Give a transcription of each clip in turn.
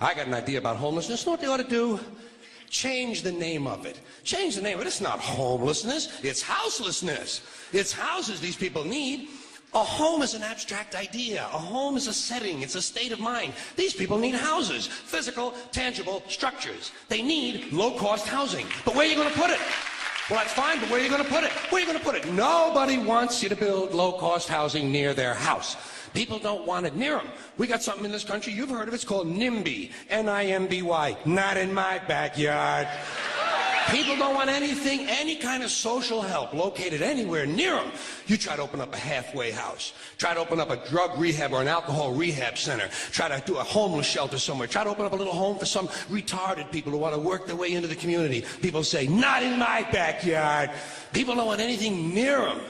I got an idea about homelessness. Know what they ought to do? Change the name of it. Change the name of it. It's not homelessness. It's houselessness. It's houses these people need. A home is an abstract idea. A home is a setting. It's a state of mind. These people need houses. Physical, tangible structures. They need low-cost housing. But where are you going to put it? Well, that's fine, but where are you going to put it? Where are you going to put it? Nobody wants you to build low-cost housing near their house. People don't want it near them. We got something in this country, you've heard of it, it's called NIMBY. N-I-M-B-Y. Not in my backyard. People don't want anything, any kind of social help located anywhere near them. You try to open up a halfway house. Try to open up a drug rehab or an alcohol rehab center. Try to do a homeless shelter somewhere. Try to open up a little home for some retarded people who want to work their way into the community. People say, not in my backyard. People don't want anything near them,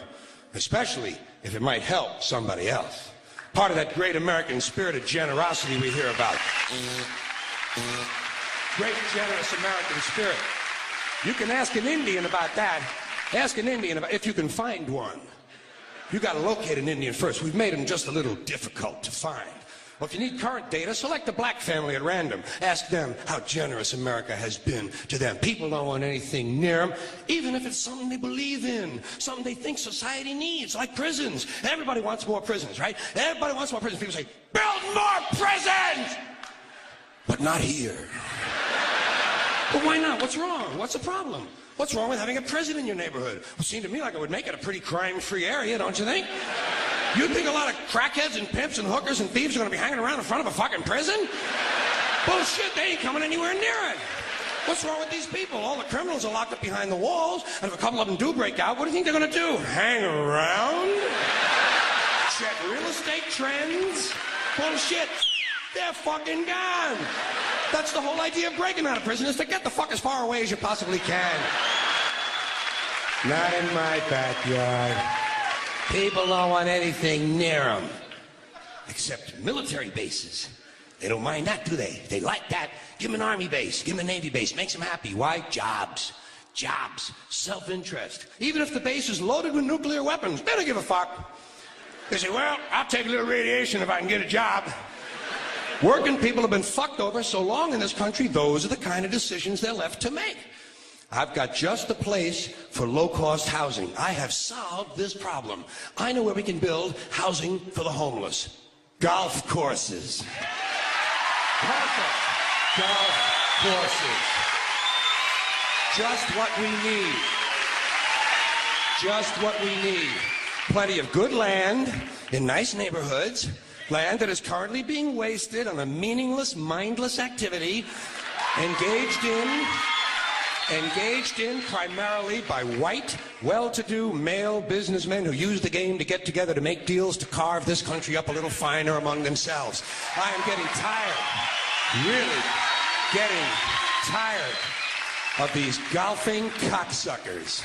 especially if it might help somebody else. Part of that great American spirit of generosity we hear about. Great, generous American spirit. You can ask an Indian about that. Ask an Indian about if you can find one. You got to locate an Indian first. We've made them just a little difficult to find. Well, if you need current data, select a black family at random. Ask them how generous America has been to them. People don't want anything near them, even if it's something they believe in, something they think society needs, like prisons. Everybody wants more prisons, right? Everybody wants more prisons. People say, build more prisons! But not here. But why not? What's wrong? What's the problem? What's wrong with having a prison in your neighborhood? Well, it seemed to me like it would make it a pretty crime-free area, don't you think? You think a lot of crackheads and pimps and hookers and thieves are going to be hanging around in front of a fucking prison? Bullshit, they ain't coming anywhere near it. What's wrong with these people? All the criminals are locked up behind the walls, and if a couple of them do break out, what do you think they're going to do? Hang around? Check real estate trends? Bullshit. They're fucking gone. That's the whole idea of breaking out of prison, is to get the fuck as far away as you possibly can. Not in my backyard. People don't want anything near them. Except military bases. They don't mind that, do they? They like that. Give them an army base. Give them a navy base. Makes them happy. Why? Jobs. Jobs. Self-interest. Even if the base is loaded with nuclear weapons, they don't give a fuck. They say, well, I'll take a little radiation if I can get a job. Working people have been fucked over so long in this country, those are the kind of decisions they're left to make. I've got just the place for low-cost housing. I have solved this problem. I know where we can build housing for the homeless. Golf courses. Perfect. Golf courses. Just what we need. Just what we need. Plenty of good land in nice neighborhoods. Land that is currently being wasted on a meaningless, mindless activity engaged in primarily by white, well-to-do male businessmen who use the game to get together to make deals to carve this country up a little finer among themselves. I am getting tired, really getting tired of these golfing cocksuckers.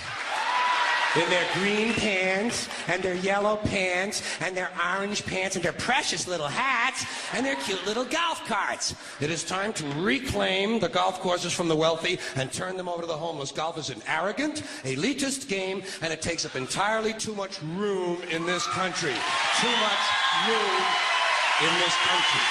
In their green pants, and their yellow pants, and their orange pants, and their precious little hats, and their cute little golf carts. It is time to reclaim the golf courses from the wealthy and turn them over to the homeless. Golf is an arrogant, elitist game, and it takes up entirely too much room in this country. Too much room in this country.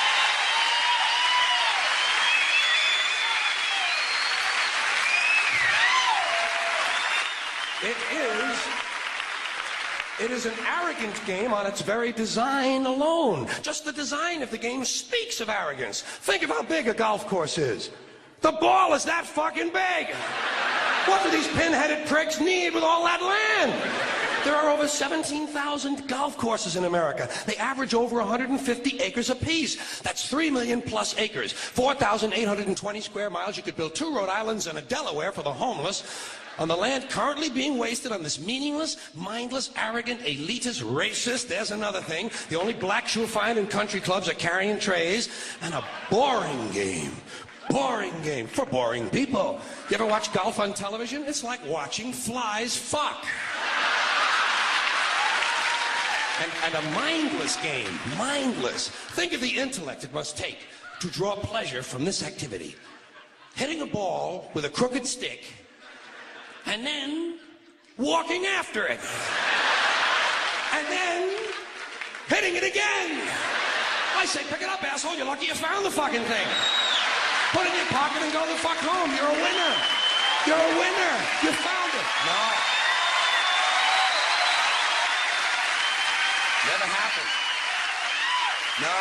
It is an arrogant game on its very design alone. Just the design of the game speaks of arrogance. Think of how big a golf course is. The ball is that fucking big. What do these pin-headed pricks need with all that land? There are over 17,000 golf courses in America. They average over 150 acres apiece. That's 3 million plus acres. 4,820 square miles. You could build 2 Rhode Islands and a Delaware for the homeless. On the land currently being wasted on this meaningless, mindless, arrogant, elitist, racist, there's another thing. The only blacks you'll find in country clubs are carrying trays, and a boring game. Boring game for boring people. You ever watch golf on television? It's like watching flies fuck. And a mindless game, mindless. Think of the intellect it must take to draw pleasure from this activity. Hitting a ball with a crooked stick, and then walking after it. And then hitting it again. I say, pick it up, asshole. You're lucky you found the fucking thing. pocket and go the fuck home. You're a winner. You're a winner. You found it. No. Never happened. No.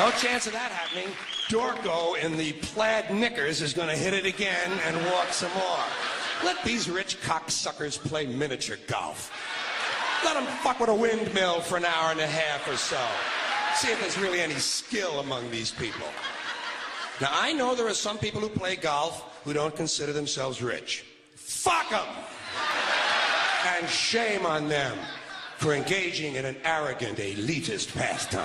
No chance of that happening. Dorco in the plaid knickers is going to hit it again and walk some more. Let these rich cocksuckers play miniature golf. Let them fuck with a windmill for an hour and a half or so. See if there's really any skill among these people. Now, I know there are some people who play golf who don't consider themselves rich. Fuck them! And shame on them for engaging in an arrogant, elitist pastime.